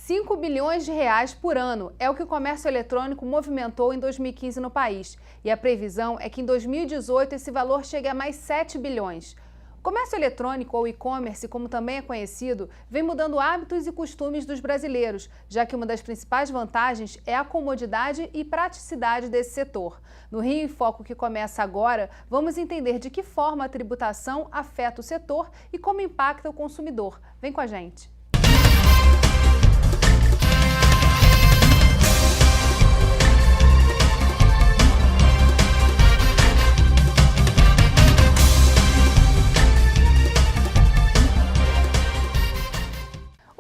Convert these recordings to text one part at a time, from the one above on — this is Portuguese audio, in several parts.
5 bilhões de reais por ano é o que o comércio eletrônico movimentou em 2015 no país. E a previsão é que em 2018 esse valor chegue a mais 7 bilhões. O comércio eletrônico, ou e-commerce, como também é conhecido, vem mudando hábitos e costumes dos brasileiros, já que uma das principais vantagens é a comodidade e praticidade desse setor. No Rio em Foco, que começa agora, vamos entender de que forma a tributação afeta o setor e como impacta o consumidor. Vem com a gente!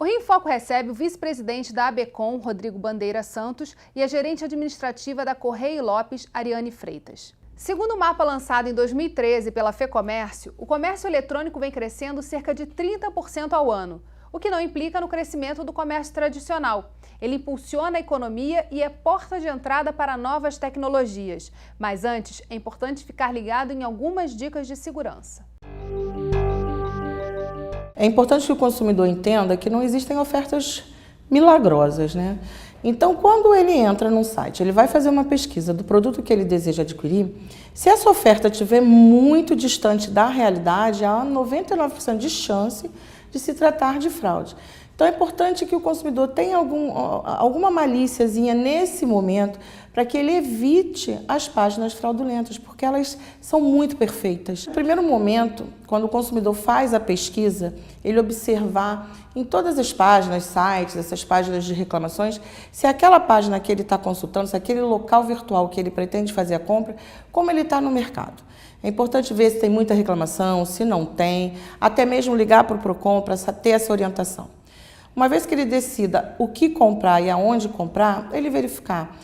O Rio em Foco recebe o vice-presidente da ABECOM, Rodrigo Bandeira Santos, e a gerente administrativa da Correia Lopes, Ariane Freitas. Segundo o mapa lançado em 2013 pela FEComércio, o comércio eletrônico vem crescendo cerca de 30% ao ano, o que não implica no crescimento do comércio tradicional. Ele impulsiona a economia e é porta de entrada para novas tecnologias. Mas antes, é importante ficar ligado em algumas dicas de segurança. É importante que o consumidor entenda que não existem ofertas milagrosas, né? Então, quando ele entra num site, ele vai fazer uma pesquisa do produto que ele deseja adquirir. Se essa oferta estiver muito distante da realidade, há 99% de chance de se tratar de fraude. Então, é importante que o consumidor tenha alguma malíciazinha nesse momento para que ele evite as páginas fraudulentas, porque elas são muito perfeitas. No primeiro momento, quando o consumidor faz a pesquisa, ele observar em todas as páginas, sites, essas páginas de reclamações, se aquela página que ele está consultando, se aquele local virtual que ele pretende fazer a compra, como ele está no mercado. É importante ver se tem muita reclamação, se não tem, até mesmo ligar para o Procon para ter essa orientação. Uma vez que ele decida o que comprar e aonde comprar, ele verificar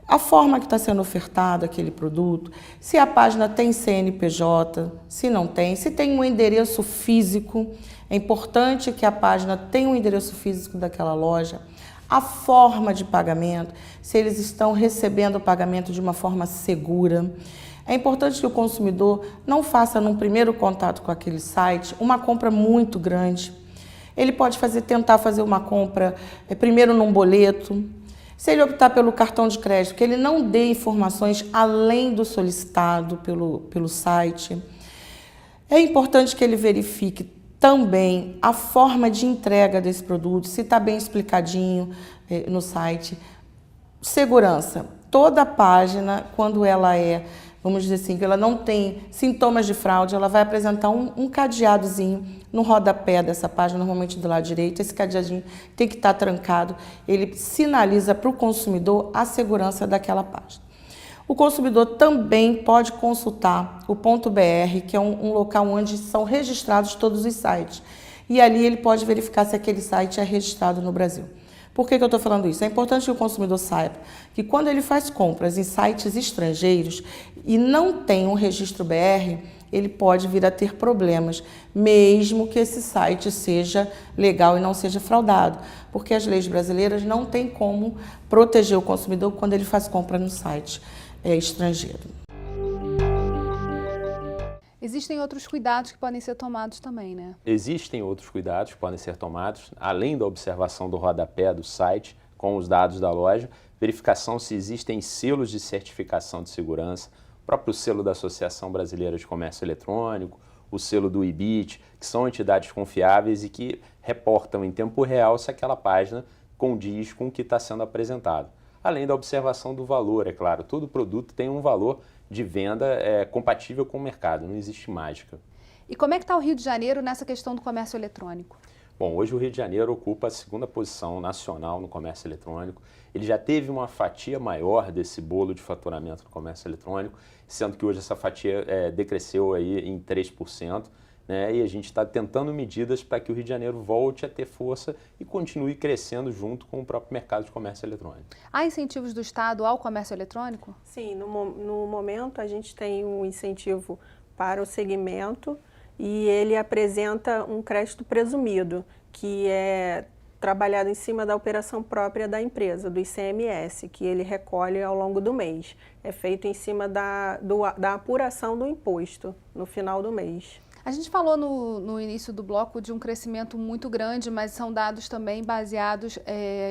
a forma que está sendo ofertado aquele produto, se a página tem CNPJ, se não tem, se tem um endereço físico. É importante que a página tenha um endereço físico daquela loja, a forma de pagamento, se eles estão recebendo o pagamento de uma forma segura. É importante que o consumidor não faça, num primeiro contato com aquele site, uma compra muito grande. Ele pode tentar fazer uma compra primeiro num boleto. Se ele optar pelo cartão de crédito, que ele não dê informações além do solicitado pelo site. É importante que ele verifique também a forma de entrega desse produto, se está bem explicadinho no site. Segurança. Toda página, quando ela vamos dizer assim, que ela não tem sintomas de fraude, ela vai apresentar um cadeadozinho no rodapé dessa página, normalmente do lado direito. Esse cadeadinho tem que estar trancado, ele sinaliza para o consumidor a segurança daquela página. O consumidor também pode consultar o .br, que é um local onde são registrados todos os sites. E ali ele pode verificar se aquele site é registrado no Brasil. Por que eu estou falando isso? É importante que o consumidor saiba que quando ele faz compras em sites estrangeiros e não tem um registro BR, ele pode vir a ter problemas, mesmo que esse site seja legal e não seja fraudado, porque as leis brasileiras não têm como proteger o consumidor quando ele faz compra no site estrangeiro. Existem outros cuidados que podem ser tomados também, né? Existem outros cuidados que podem ser tomados, além da observação do rodapé do site com os dados da loja, verificação se existem selos de certificação de segurança, o próprio selo da Associação Brasileira de Comércio Eletrônico, o selo do IBIT, que são entidades confiáveis e que reportam em tempo real se aquela página condiz com o que está sendo apresentado. Além da observação do valor, é claro, todo produto tem um valor de venda compatível com o mercado, não existe mágica. E como é que está o Rio de Janeiro nessa questão do comércio eletrônico? Bom, hoje o Rio de Janeiro ocupa a segunda posição nacional no comércio eletrônico. Ele já teve uma fatia maior desse bolo de faturamento do comércio eletrônico, sendo que hoje essa fatia decresceu aí em 3%. Né, e a gente está tentando medidas para que o Rio de Janeiro volte a ter força e continue crescendo junto com o próprio mercado de comércio eletrônico. Há incentivos do Estado ao comércio eletrônico? Sim, no momento a gente tem um incentivo para o segmento e ele apresenta um crédito presumido, que é trabalhado em cima da operação própria da empresa, do ICMS, que ele recolhe ao longo do mês. É feito em cima da apuração do imposto no final do mês. A gente falou no início do bloco de um crescimento muito grande, mas são dados também baseados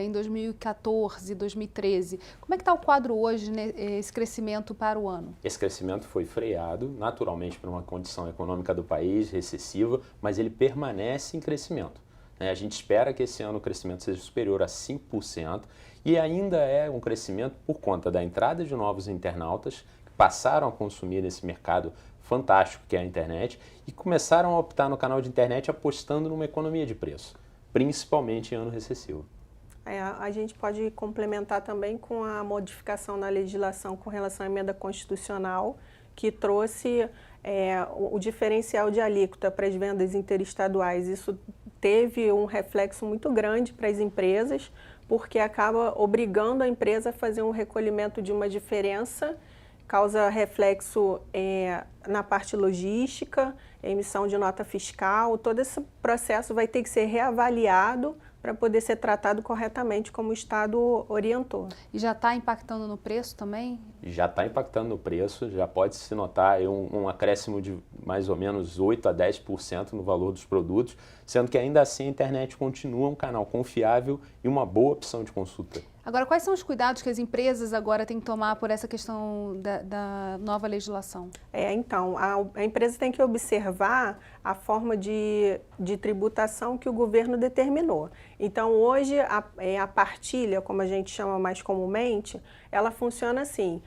em 2014, 2013. Como é que está o quadro hoje, né, esse crescimento para o ano? Esse crescimento foi freado, naturalmente, por uma condição econômica do país recessiva, mas ele permanece em crescimento. A gente espera que esse ano o crescimento seja superior a 5% e ainda é um crescimento por conta da entrada de novos internautas que passaram a consumir nesse mercado fantástico que é a internet e começaram a optar no canal de internet apostando numa economia de preço, principalmente em ano recessivo. A gente pode complementar também com a modificação na legislação com relação à emenda constitucional, que trouxe o diferencial de alíquota para as vendas interestaduais. Isso teve um reflexo muito grande para as empresas, porque acaba obrigando a empresa a fazer um recolhimento de uma diferença, causa reflexo na parte logística, emissão de nota fiscal, todo esse processo vai ter que ser reavaliado para poder ser tratado corretamente como o Estado orientou. E já está impactando no preço também? Já está impactando no preço, já pode-se notar um acréscimo de mais ou menos 8 a 10% no valor dos produtos, sendo que ainda assim a internet continua um canal confiável e uma boa opção de consulta. Agora, quais são os cuidados que as empresas agora têm que tomar por essa questão da nova legislação? Então, a empresa tem que observar a forma de tributação que o governo determinou. Então, hoje, a partilha, como a gente chama mais comumente, ela funciona assim.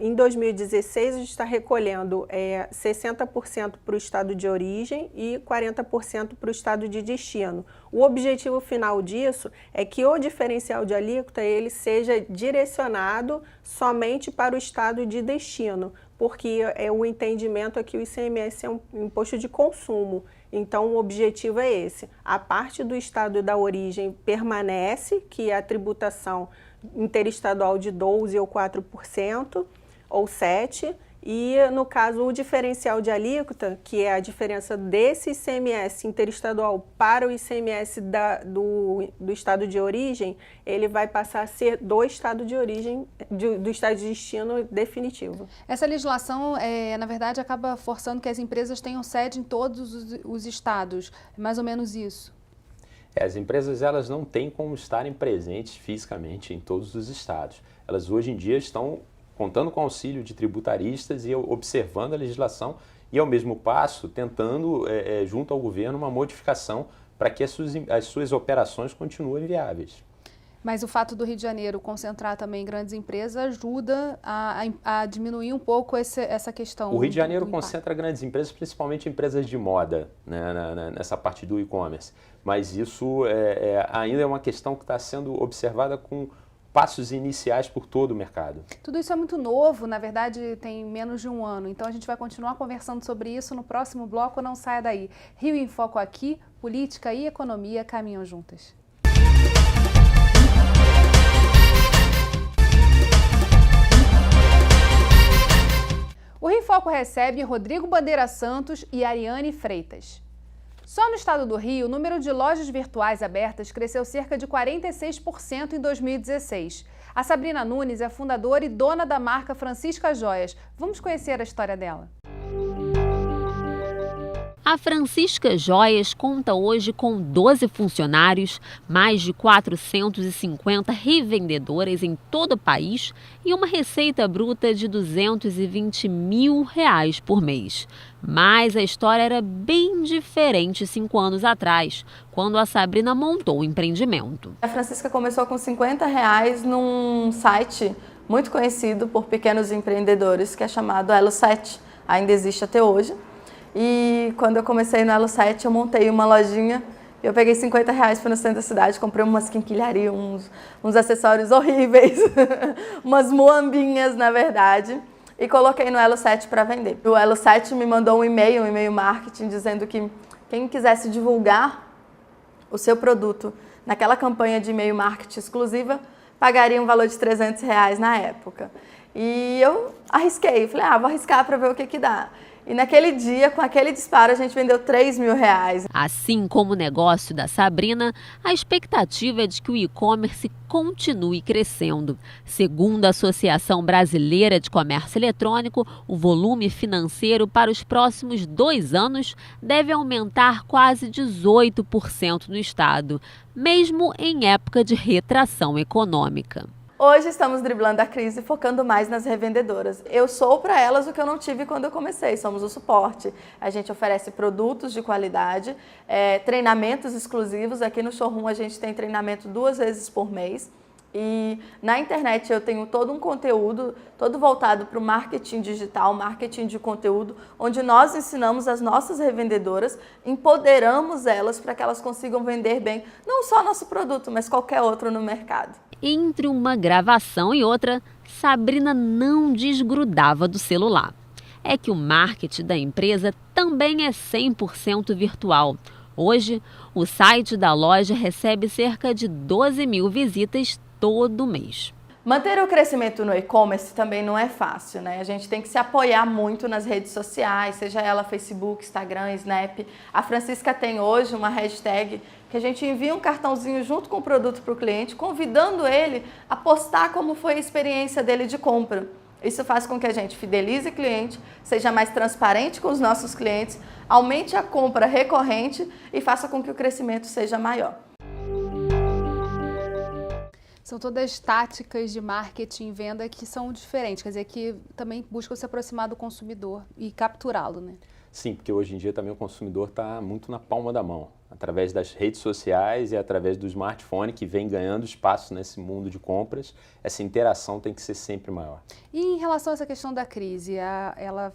Em 2016, a gente está recolhendo 60% para o estado de origem e 40% para o estado de destino. O objetivo final disso é que o diferencial de alíquota ele seja direcionado somente para o estado de destino, porque o entendimento é que o ICMS é um imposto de consumo. Então, o objetivo é esse. A parte do estado da origem permanece, que é a tributação interestadual de 12% ou 4%, ou 7%, e no caso o diferencial de alíquota, que é a diferença desse ICMS interestadual para o ICMS do estado de origem, ele vai passar a ser do estado de origem, do estado de destino definitivo. Essa legislação, na verdade, acaba forçando que as empresas tenham sede em todos os estados, é mais ou menos isso? As empresas elas não têm como estarem presentes fisicamente em todos os estados. Elas hoje em dia estão contando com o auxílio de tributaristas e observando a legislação e, ao mesmo passo, tentando, junto ao governo, uma modificação para que as suas operações continuem viáveis. Mas o fato do Rio de Janeiro concentrar também grandes empresas ajuda a diminuir um pouco essa questão. O Rio de Janeiro concentra grandes empresas, principalmente empresas de moda, né, nessa parte do e-commerce. Mas isso ainda é uma questão que está sendo observada com passos iniciais por todo o mercado. Tudo isso é muito novo, na verdade tem menos de um ano, então a gente vai continuar conversando sobre isso no próximo bloco, não saia daí. Rio em Foco aqui, política e economia caminham juntas. O Rio em Foco recebe Rodrigo Bandeira Santos e Ariane Freitas. Só no estado do Rio, o número de lojas virtuais abertas cresceu cerca de 46% em 2016. A Sabrina Nunes é fundadora e dona da marca Francisca Joias. Vamos conhecer a história dela. A Francisca Joias conta hoje com 12 funcionários, mais de 450 revendedoras em todo o país e uma receita bruta de R$220 mil por mês. Mas a história era bem diferente 5 anos atrás, quando a Sabrina montou o empreendimento. A Francisca começou com R$50 num site muito conhecido por pequenos empreendedores, que é chamado Elo7, ainda existe até hoje. E quando eu comecei no Elo7, eu montei uma lojinha, eu peguei R$50 para no centro da cidade, comprei umas quinquilharias, uns acessórios horríveis, umas muambinhas, na verdade, e coloquei no Elo7 para vender. O Elo7 me mandou um e-mail marketing, dizendo que quem quisesse divulgar o seu produto naquela campanha de e-mail marketing exclusiva, pagaria um valor de R$300 na época. E eu arrisquei, falei, vou arriscar para ver o que dá. E naquele dia, com aquele disparo, a gente vendeu R$3.000. Assim como o negócio da Sabrina, a expectativa é de que o e-commerce continue crescendo. Segundo a Associação Brasileira de Comércio Eletrônico, o volume financeiro para os próximos 2 anos deve aumentar quase 18% no estado, mesmo em época de retração econômica. Hoje estamos driblando a crise, focando mais nas revendedoras. Eu sou para elas o que eu não tive quando eu comecei, somos o suporte. A gente oferece produtos de qualidade, treinamentos exclusivos. Aqui no showroom a gente tem treinamento 2 vezes por mês. E na internet eu tenho todo um conteúdo, todo voltado para o marketing digital, marketing de conteúdo, onde nós ensinamos as nossas revendedoras, empoderamos elas para que elas consigam vender bem, não só nosso produto, mas qualquer outro no mercado. Entre uma gravação e outra, Sabrina não desgrudava do celular. É que o marketing da empresa também é 100% virtual. Hoje, o site da loja recebe cerca de 12.000 visitas todo mês. Manter o crescimento no e-commerce também não é fácil, né? A gente tem que se apoiar muito nas redes sociais, seja ela Facebook, Instagram, Snap. A Francisca tem hoje uma hashtag que a gente envia um cartãozinho junto com o produto para o cliente, convidando ele a postar como foi a experiência dele de compra. Isso faz com que a gente fidelize o cliente, seja mais transparente com os nossos clientes, aumente a compra recorrente e faça com que o crescimento seja maior. São todas táticas de marketing e venda que são diferentes, quer dizer, que também buscam se aproximar do consumidor e capturá-lo, né? Sim, porque hoje em dia também o consumidor está muito na palma da mão, através das redes sociais e através do smartphone, que vem ganhando espaço nesse mundo de compras. Essa interação tem que ser sempre maior. E em relação a essa questão da crise, ela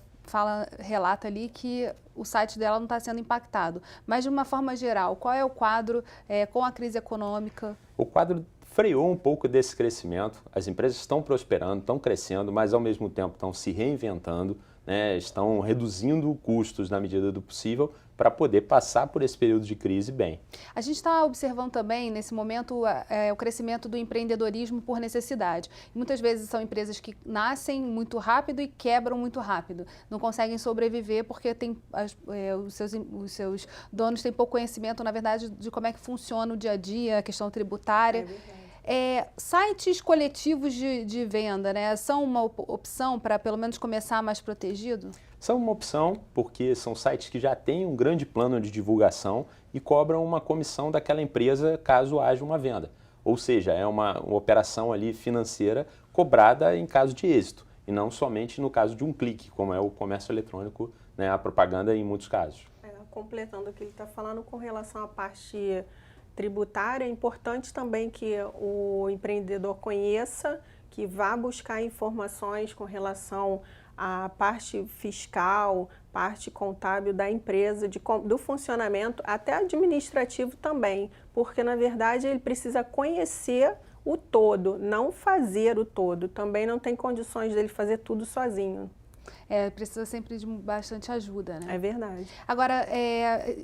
relata ali que o site dela não está sendo impactado, mas de uma forma geral, qual é o quadro com a crise econômica? O quadro freou um pouco desse crescimento. As empresas estão prosperando, estão crescendo, mas ao mesmo tempo estão se reinventando, né? Estão reduzindo custos na medida do possível para poder passar por esse período de crise bem. A gente está observando também, nesse momento, o crescimento do empreendedorismo por necessidade. Muitas vezes são empresas que nascem muito rápido e quebram muito rápido. Não conseguem sobreviver porque os seus donos têm pouco conhecimento, na verdade, de como é que funciona o dia a dia, a questão tributária. Sites coletivos de venda, né, são uma opção para pelo menos começar mais protegido? São uma opção porque são sites que já têm um grande plano de divulgação e cobram uma comissão daquela empresa caso haja uma venda. Ou seja, é uma operação ali financeira cobrada em caso de êxito e não somente no caso de um clique, como é o comércio eletrônico, né, a propaganda em muitos casos. Completando o que ele está falando com relação à parte tributária, é importante também que o empreendedor conheça, que vá buscar informações com relação à parte fiscal, parte contábil da empresa, do funcionamento, até administrativo também, porque na verdade ele precisa conhecer o todo, não fazer o todo. Também não tem condições dele fazer tudo sozinho. Precisa sempre de bastante ajuda, né? É verdade. Agora,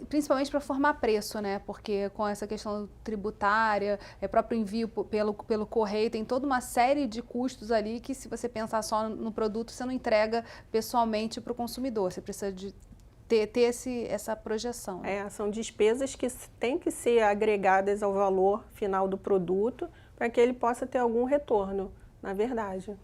principalmente para formar preço, né? Porque com essa questão tributária, próprio envio pelo correio, tem toda uma série de custos ali que, se você pensar só no produto, você não entrega pessoalmente para o consumidor. Você precisa de ter essa projeção. São despesas que têm que ser agregadas ao valor final do produto para que ele possa ter algum retorno, na verdade.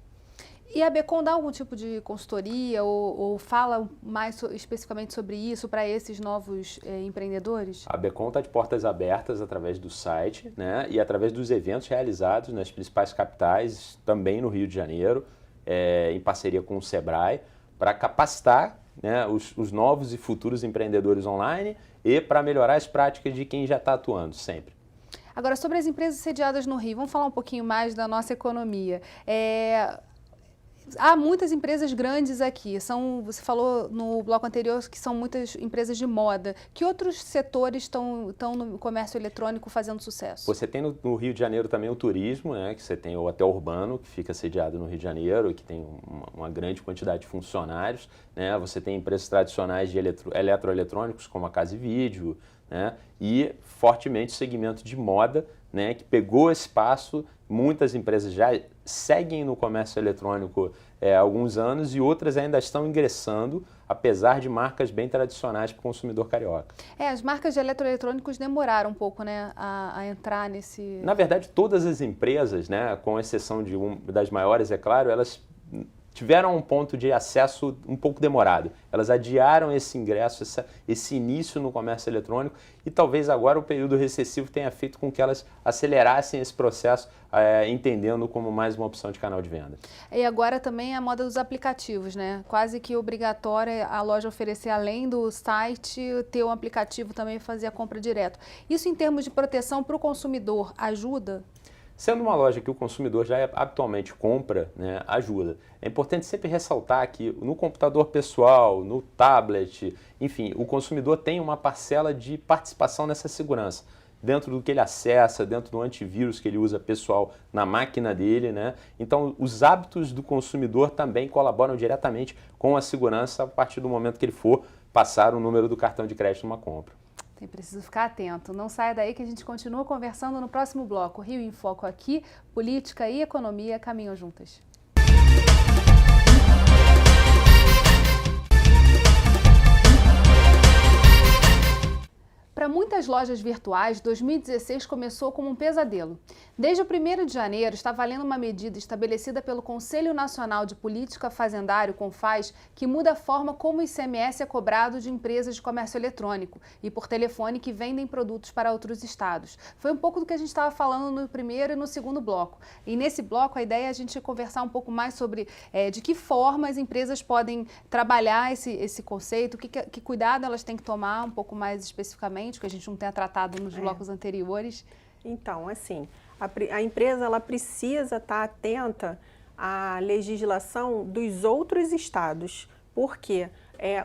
E a Becom dá algum tipo de consultoria ou fala mais especificamente sobre isso para esses novos empreendedores? A Becom está de portas abertas através do site, né, e através dos eventos realizados nas principais capitais, também no Rio de Janeiro, em parceria com o Sebrae, para capacitar, né, os novos e futuros empreendedores online e para melhorar as práticas de quem já está atuando sempre. Agora, sobre as empresas sediadas no Rio, vamos falar um pouquinho mais da nossa economia. Há muitas empresas grandes aqui, você falou no bloco anterior que são muitas empresas de moda. Que outros setores estão no comércio eletrônico fazendo sucesso? Você tem no Rio de Janeiro também o turismo, né, que você tem o Hotel Urbano, que fica sediado no Rio de Janeiro e que tem uma grande quantidade de funcionários, né? Você tem empresas tradicionais de eletroeletrônicos como a Casa e Vídeo, né? E fortemente o segmento de moda, né, que pegou esse passo. Muitas empresas já seguem no comércio eletrônico há alguns anos e outras ainda estão ingressando, apesar de marcas bem tradicionais para o consumidor carioca. As marcas de eletroeletrônicos demoraram um pouco, né, a entrar nesse... Na verdade, todas as empresas, né, com exceção de das maiores, é claro, elas tiveram um ponto de acesso um pouco demorado. Elas adiaram esse ingresso, esse início no comércio eletrônico e talvez agora o período recessivo tenha feito com que elas acelerassem esse processo, entendendo como mais uma opção de canal de venda. E agora também a moda dos aplicativos, né? Quase que obrigatória a loja oferecer, além do site, ter um aplicativo também e fazer a compra direto. Isso em termos de proteção para o consumidor ajuda? Sendo uma loja que o consumidor já habitualmente compra, né, ajuda. É importante sempre ressaltar que no computador pessoal, no tablet, enfim, o consumidor tem uma parcela de participação nessa segurança. Dentro do que ele acessa, dentro do antivírus que ele usa pessoal na máquina dele, né? Então, os hábitos do consumidor também colaboram diretamente com a segurança a partir do momento que ele for passar o número do cartão de crédito numa compra. Tem preciso ficar atento. Não saia daí que a gente continua conversando no próximo bloco. Rio em Foco aqui, política e economia caminham juntas. Para muitas lojas virtuais, 2016 começou como um pesadelo. Desde o 1º de janeiro, está valendo uma medida estabelecida pelo Conselho Nacional de Política Fazendário, CONFAS, que muda a forma como o ICMS é cobrado de empresas de comércio eletrônico e por telefone que vendem produtos para outros estados. Foi um pouco do que a gente estava falando no primeiro e no segundo bloco. E nesse bloco, a ideia é a gente conversar um pouco mais sobre de que forma as empresas podem trabalhar esse conceito, que cuidado elas têm que tomar um pouco mais especificamente, que a gente não tenha tratado nos blocos anteriores. Então, assim, a empresa ela precisa estar atenta à legislação dos outros estados. Por quê?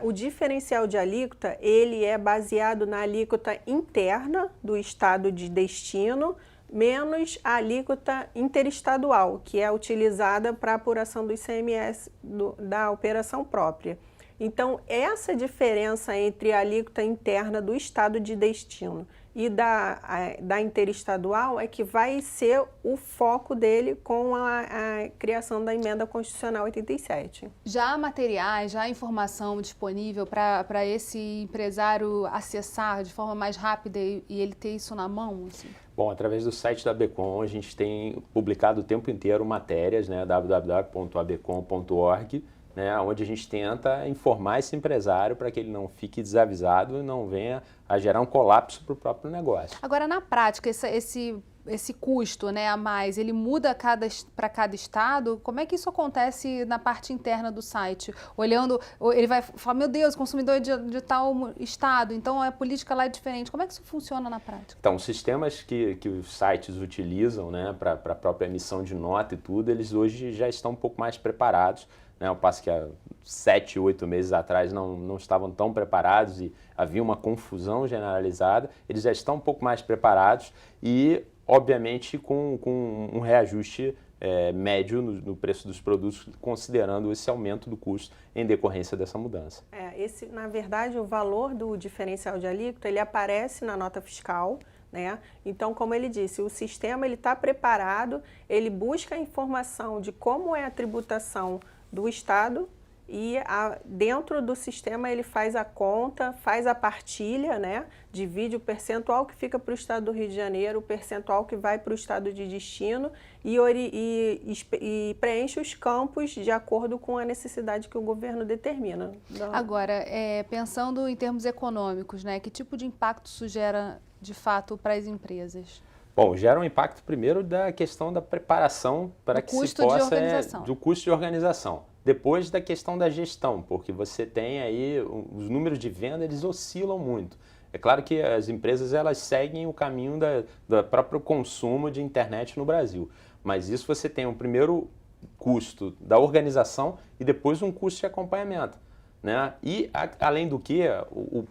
O diferencial de alíquota, ele é baseado na alíquota interna do estado de destino, menos a alíquota interestadual, que é utilizada para a apuração do ICMS da operação própria. Então, essa diferença entre a alíquota interna do estado de destino e da interestadual é que vai ser o foco dele com a criação da emenda constitucional 87. Já há materiais, já há informação disponível para esse empresário acessar de forma mais rápida e ele ter isso na mão? Assim? Bom, através do site da ABCOM, a gente tem publicado o tempo inteiro matérias, né, www.abcom.org, né, onde a gente tenta informar esse empresário para que ele não fique desavisado e não venha a gerar um colapso para o próprio negócio. Agora, na prática, esse custo, né, a mais, ele muda para cada estado? Como é que isso acontece na parte interna do site? Olhando, ele vai falar, meu Deus, consumidor de tal estado, então a política lá é diferente. Como é que isso funciona na prática? Então, os sistemas que os sites utilizam, né, para a própria emissão de nota e tudo, eles hoje já estão um pouco mais preparados. Ao passo que há 7, 8 meses atrás não estavam tão preparados e havia uma confusão generalizada, eles já estão um pouco mais preparados e, obviamente, com um reajuste médio no preço dos produtos, considerando esse aumento do custo em decorrência dessa mudança. Na verdade, o valor do diferencial de alíquota, ele aparece na nota fiscal, né? Então, como ele disse, o sistema está preparado, ele busca a informação de como é a tributação do estado e dentro do sistema ele faz a conta, faz a partilha, né? Divide o percentual que fica para o estado do Rio de Janeiro, o percentual que vai para o estado de destino e preenche os campos de acordo com a necessidade que o governo determina. Agora, pensando em termos econômicos, né? Que tipo de impacto isso gera de fato para as empresas? Bom, gera um impacto primeiro da questão da preparação para que se possa do custo de organização. Depois da questão da gestão, porque você tem aí os números de venda, eles oscilam muito. É claro que as empresas elas seguem o caminho do próprio consumo de internet no Brasil, mas isso você tem um primeiro custo da organização e depois um custo de acompanhamento. Né? E, além do que,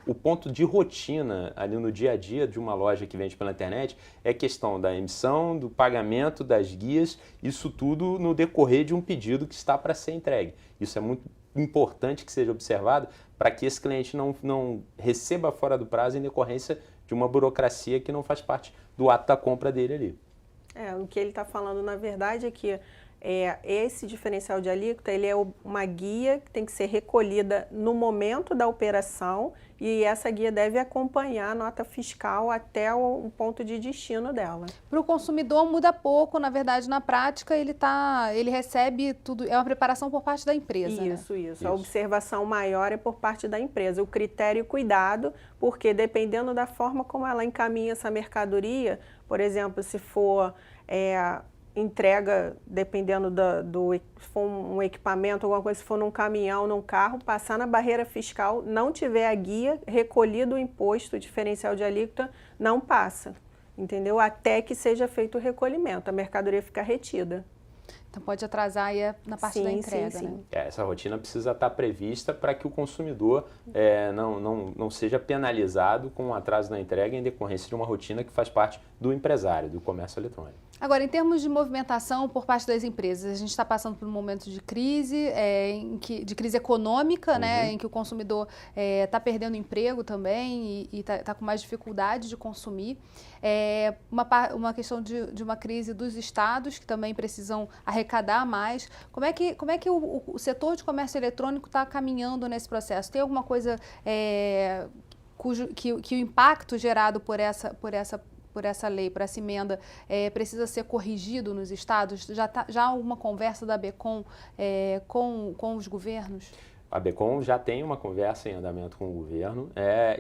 o ponto de rotina ali no dia a dia de uma loja que vende pela internet é questão da emissão, do pagamento, das guias, isso tudo no decorrer de um pedido que está para ser entregue. Isso é muito importante que seja observado para que esse cliente não receba fora do prazo em decorrência de uma burocracia que não faz parte do ato da compra dele ali. O que ele está falando, na verdade, é que esse diferencial de alíquota, ele é uma guia que tem que ser recolhida no momento da operação e essa guia deve acompanhar a nota fiscal até o ponto de destino dela. Para o consumidor muda pouco, na verdade, na prática ele recebe tudo, é uma preparação por parte da empresa. Isso. A observação maior é por parte da empresa, o critério e cuidado, porque dependendo da forma como ela encaminha essa mercadoria, por exemplo, se for entrega, dependendo se for um equipamento, alguma coisa, se for num caminhão, num carro, passar na barreira fiscal, não tiver a guia, recolhido o imposto, o diferencial de alíquota, não passa, entendeu? Até que seja feito o recolhimento, a mercadoria fica retida. Então pode atrasar aí na parte da entrega, sim. né? Essa rotina precisa estar prevista para que o consumidor não seja penalizado com um atraso na entrega em decorrência de uma rotina que faz parte do empresário, do comércio eletrônico. Agora, em termos de movimentação por parte das empresas, a gente está passando por um momento de crise, de crise econômica, né, em que o consumidor está perdendo emprego também e está com mais dificuldade de consumir. Uma questão de uma crise dos estados, que também precisam arrecadar mais. Como é que o setor de comércio eletrônico está caminhando nesse processo? Tem alguma coisa que o impacto gerado por essa lei, por essa emenda, precisa ser corrigido nos estados? Já há alguma conversa da ABECOM com os governos? A ABECOM já tem uma conversa em andamento com o governo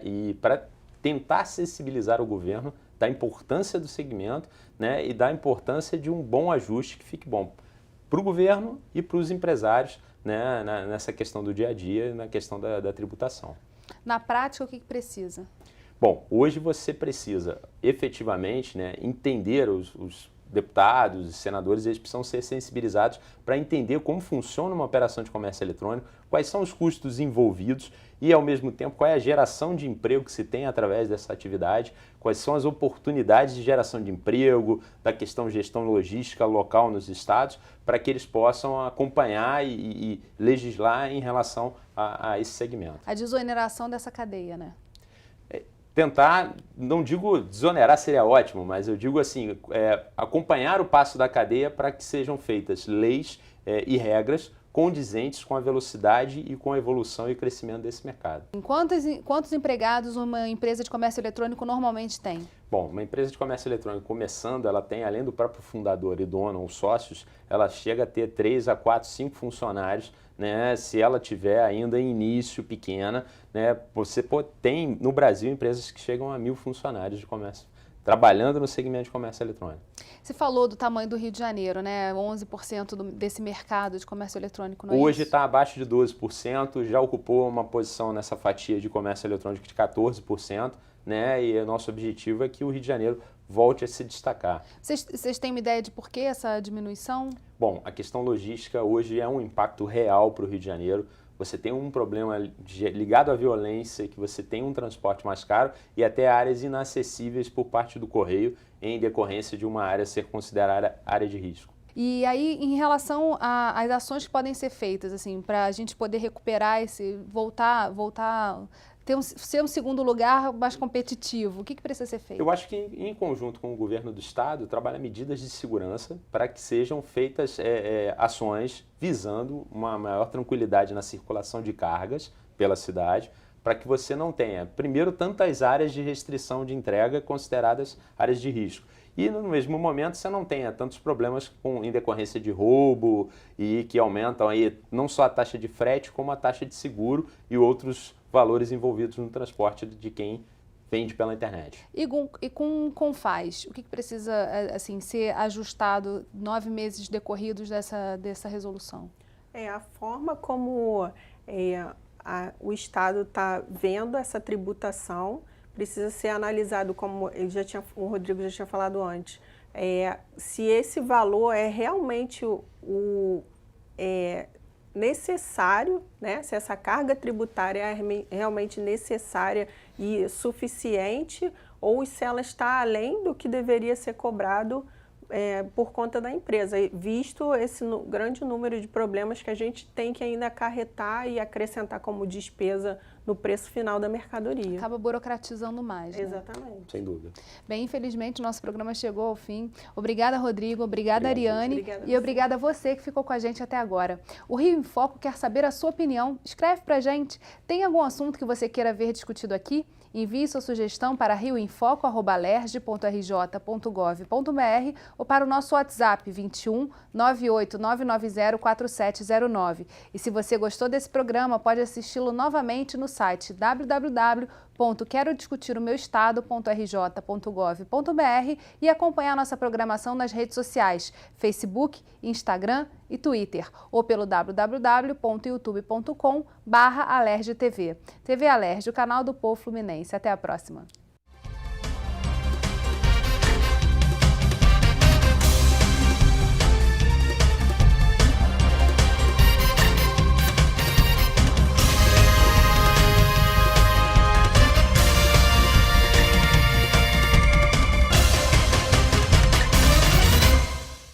e para tentar sensibilizar o governo da importância do segmento, né, e da importância de um bom ajuste que fique bom para o governo e para os empresários, né, nessa questão do dia a dia, na questão da tributação. Na prática, o que precisa? Bom, hoje você precisa efetivamente, né, entender os deputados e senadores, eles precisam ser sensibilizados para entender como funciona uma operação de comércio eletrônico, quais são os custos envolvidos e, ao mesmo tempo, qual é a geração de emprego que se tem através dessa atividade, quais são as oportunidades de geração de emprego, da questão de gestão logística local nos estados, para que eles possam acompanhar e legislar em relação a esse segmento. A desoneração dessa cadeia, né? Tentar, não digo desonerar seria ótimo, mas eu digo assim, acompanhar o passo da cadeia para que sejam feitas leis e regras condizentes com a velocidade e com a evolução e crescimento desse mercado. Quantos empregados uma empresa de comércio eletrônico normalmente tem? Bom, uma empresa de comércio eletrônico começando, ela tem, além do próprio fundador e dono ou sócios, ela chega a ter 3 a 4, 5 funcionários, né? Se ela tiver ainda em início pequena, né? Você tem no Brasil empresas que chegam a 1.000 funcionários de comércio, trabalhando no segmento de comércio eletrônico. Você falou do tamanho do Rio de Janeiro, né? 11% desse mercado de comércio eletrônico, não é Hoje isso? está abaixo de 12%, já ocupou uma posição nessa fatia de comércio eletrônico de 14%, né? E o nosso objetivo é que o Rio de Janeiro volte a se destacar. Vocês têm uma ideia de por que essa diminuição? Bom, a questão logística hoje é um impacto real para o Rio de Janeiro. Você tem um problema ligado à violência, que você tem um transporte mais caro e até áreas inacessíveis por parte do Correio em decorrência de uma área ser considerada área de risco. E aí, em relação às ações que podem ser feitas, assim, para a gente poder recuperar voltar ser um segundo lugar mais competitivo, o que precisa ser feito? Eu acho que, em conjunto com o governo do estado, trabalha medidas de segurança para que sejam feitas ações visando uma maior tranquilidade na circulação de cargas pela cidade, para que você não tenha, primeiro, tantas áreas de restrição de entrega consideradas áreas de risco. E, no mesmo momento, você não tenha tantos problemas em decorrência de roubo e que aumentam aí não só a taxa de frete, como a taxa de seguro e outros valores envolvidos no transporte de quem vende pela internet. E com o Confaz, o que precisa assim, ser ajustado 9 meses decorridos dessa resolução? A forma como o Estado está vendo essa tributação precisa ser analisado, como o Rodrigo já tinha falado antes, se esse valor é realmente necessário, né? Se essa carga tributária é realmente necessária e suficiente, ou se ela está além do que deveria ser cobrado por conta da empresa, visto esse grande número de problemas que a gente tem que ainda acarretar e acrescentar como despesa no preço final da mercadoria. Acaba burocratizando mais, né? Exatamente. Sem dúvida. Bem, infelizmente, o nosso programa chegou ao fim. Obrigada, Rodrigo. Obrigada, Ariane. Obrigada e obrigada a você que ficou com a gente até agora. O Rio em Foco quer saber a sua opinião. Escreve pra gente. Tem algum assunto que você queira ver discutido aqui? Envie sua sugestão para rioinfoco@alerj.rj.gov.br ou para o nosso WhatsApp 21 98 990 4709. E se você gostou desse programa, pode assisti-lo novamente no site www.querodiscutiromeuestado.rj.gov.br e acompanhar nossa programação nas redes sociais, Facebook, Instagram e Twitter, ou pelo www.youtube.com/alerjtv. TV Alerj, o canal do povo fluminense. Até a próxima.